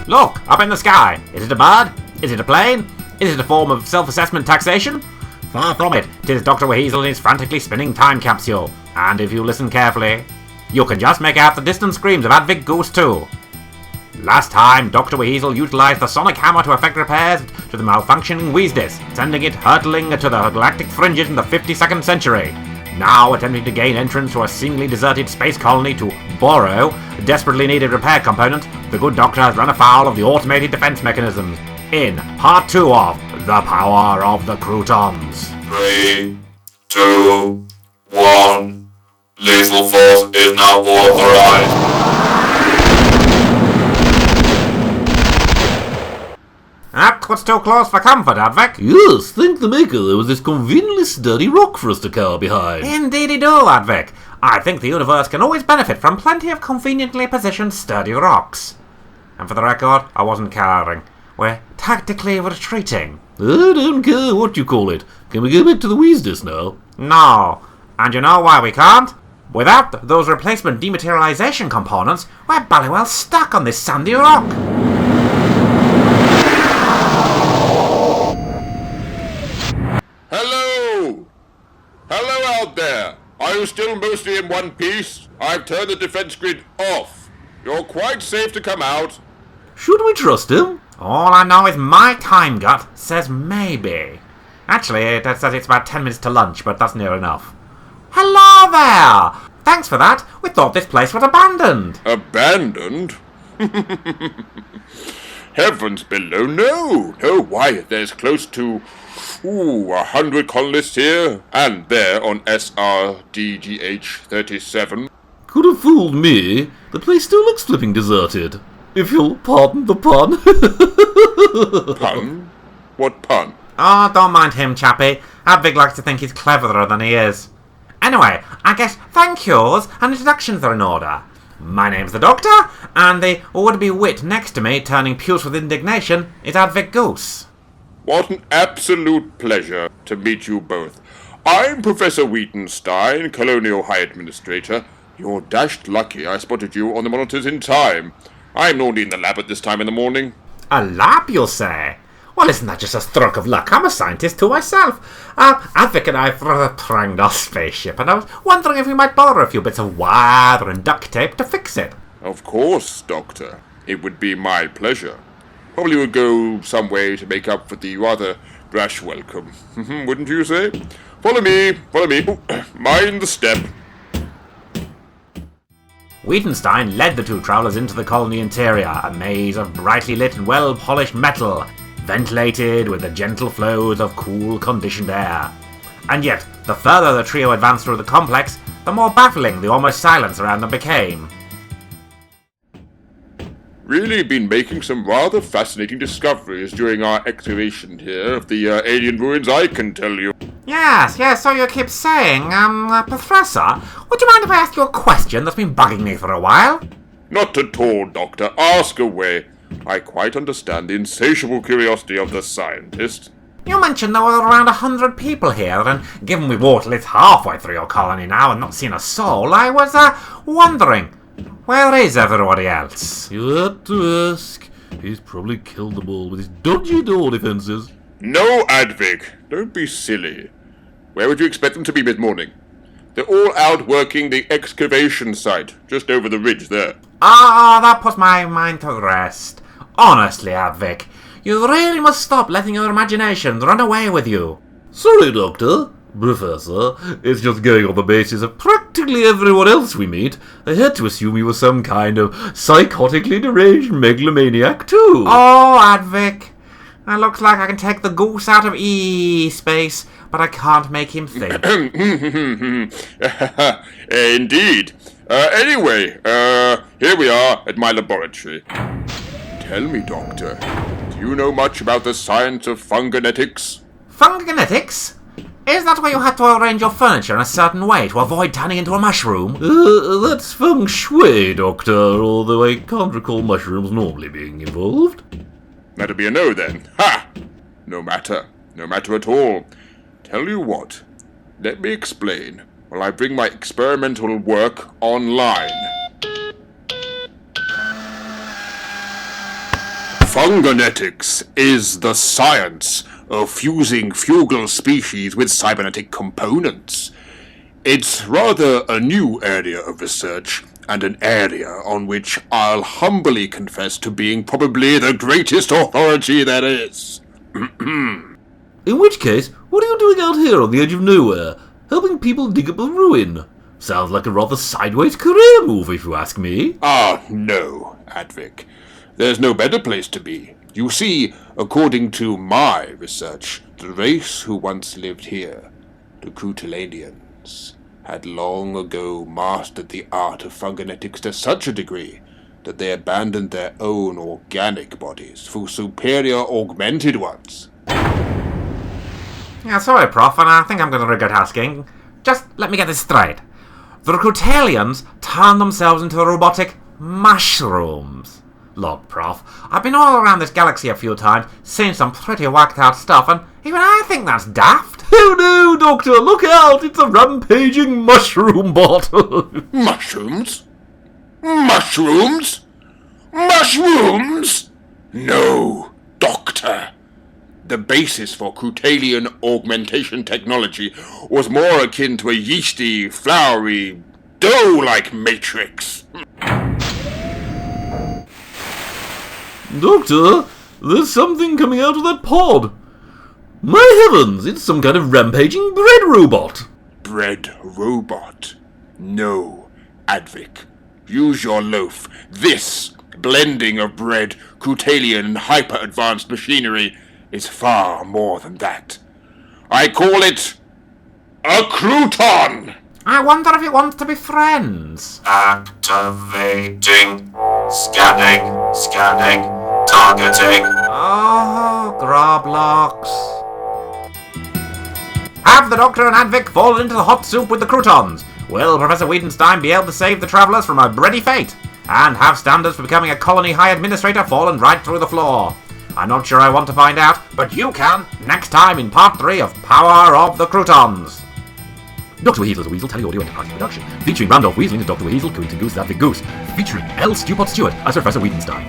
Look, up in the sky. Is it a bird? Is it a plane? Is it a form of self-assessment taxation? Far from it. 'Tis Dr. WHeasel in his frantically spinning time capsule. And if you listen carefully, you can just make out the distant screams of Advick Goose too. Last time, Dr. WHeasel utilised the sonic hammer to effect repairs to the malfunctioning Wheatenstein, sending it hurtling to the galactic fringes in the 52nd century. Now attempting to gain entrance to a seemingly deserted space colony to borrow a desperately needed repair component, the good doctor has run afoul of the automated defence mechanisms in Part 2 of The Power of the Croutons. 3, 2, 1. Lethal force is now authorized. That was too close for comfort, Advick. Yes, thank the maker there was this conveniently sturdy rock for us to cower behind. Indeedy do, Advick. I think the universe can always benefit from plenty of conveniently positioned sturdy rocks. And for the record, I wasn't cowering. We're tactically retreating. I don't care what you call it. Can we go back to the Wheatenstein now? No. And you know why we can't? Without those replacement dematerialization components, we're ballywell stuck on this sandy rock. Hello! Hello out there! Are you still mostly in one piece? I've turned the defense grid off. You're quite safe to come out. Should we trust him? All I know is my time gut says maybe. Actually, it says it's about 10 minutes to lunch, but that's near enough. Hello there! Thanks for that. We thought this place was abandoned. Abandoned? Heavens below, no! No, why, there's close to 100 colonists here and there on SRDGH 37. Could have fooled me. The place still looks flipping deserted. If you'll pardon the pun. Pun? What pun? Oh, don't mind him, chappie. Advick likes to think he's cleverer than he is. Anyway, I guess thank yous and introductions are in order. My name's the Doctor, and the would-be wit next to me, turning puce with indignation, is Advick Goose. What an absolute pleasure to meet you both. I'm Professor Wheatenstein, Colonial High Administrator. You're dashed lucky I spotted you on the monitors in time. I'm normally in the lab at this time in the morning. A lab, you'll say? Well, isn't that just a stroke of luck? I'm a scientist too myself. Advick and I have pranged our spaceship, and I was wondering if we might borrow a few bits of wire and duct tape to fix it. Of course, Doctor. It would be my pleasure. Probably would go some way to make up for the rather brash welcome. Wouldn't you say? Follow me, follow me. Mind the step. Wheatenstein led the two travellers into the colony interior, a maze of brightly lit and well-polished metal, ventilated with the gentle flows of cool, conditioned air. And yet, the further the trio advanced through the complex, the more baffling the almost silence around them became. Really been making some rather fascinating discoveries during our excavation here of the alien ruins, I can tell you. Yes, so you keep saying. Professor, would you mind if I ask you a question that's been bugging me for a while? Not at all, Doctor. Ask away. I quite understand the insatiable curiosity of the scientist. You mentioned there were around 100 people here, and given we've walked at least halfway through your colony now and not seen a soul, I was, wondering, where is everybody else? You had to ask. He's probably killed them all with his dodgy door defences. No, Advick. Don't be silly. Where would you expect them to be mid-morning? They're all out working the excavation site, just over the ridge there. That puts my mind to rest. Honestly, Advick, you really must stop letting your imagination run away with you. Sorry, Doctor. Professor, it's just going on the basis of practically everyone else we meet. I had to assume you were some kind of psychotically deranged megalomaniac too. Oh, Advick. It looks like I can take the goose out of space, but I can't make him think. Indeed. Anyway, here we are at my laboratory. Tell me, Doctor, do you know much about the science of fungonetics? Fungonetics? Is that why you had to arrange your furniture in a certain way to avoid turning into a mushroom? That's feng shui, Doctor, although I can't recall mushrooms normally being involved. That'll be a no, then. Ha! No matter. No matter at all. Tell you what. Let me explain while I bring my experimental work online. Fungonetics is the science of fusing fugal species with cybernetic components. It's rather a new area of research, and an area on which I'll humbly confess to being probably the greatest authority there is. In which case, what are you doing out here on the edge of nowhere, helping people dig up a ruin? Sounds like a rather sideways career move, if you ask me. Ah, no, Advick. There's no better place to be. You see, according to my research, the race who once lived here, the Croutons, had long ago mastered the art of fungonetics to such a degree that they abandoned their own organic bodies for superior augmented ones. Yeah, sorry, Prof, and I think I'm going to regret asking. Just let me get this straight. The Croutons turned themselves into robotic mushrooms. Look, Prof, I've been all around this galaxy a few times, seen some pretty whacked out stuff, and even I think that's daft. Oh no, Doctor, look out! It's a rampaging mushroom bot! Mushrooms? Mushrooms? Mushrooms? No, Doctor. The basis for Croutalian augmentation technology was more akin to a yeasty, floury, dough-like matrix. Doctor, there's something coming out of that pod. My heavens, it's some kind of rampaging bread robot. Bread robot? No, Advick. Use your loaf. This blending of bread, Croutalian, and hyper-advanced machinery is far more than that. I call it a crouton! I wonder if it wants to be friends. Activating. Scanning. Targeting. Oh, Groblocks. Have the Doctor and Advick fallen into the hot soup with the Croutons? Will Professor Wheatenstein be able to save the travellers from a bready fate? And have standards for becoming a Colony High Administrator fallen right through the floor? I'm not sure I want to find out, but you can next time in Part 3 of Power of the Croutons. Dr. Wheasel Weasel Tele-Audio Enterprise Production, featuring Randolph Weaseling as Dr. Weasel, Coons and Goose as Advick Goose, featuring L. Stewart Stewart as Professor Wheatenstein.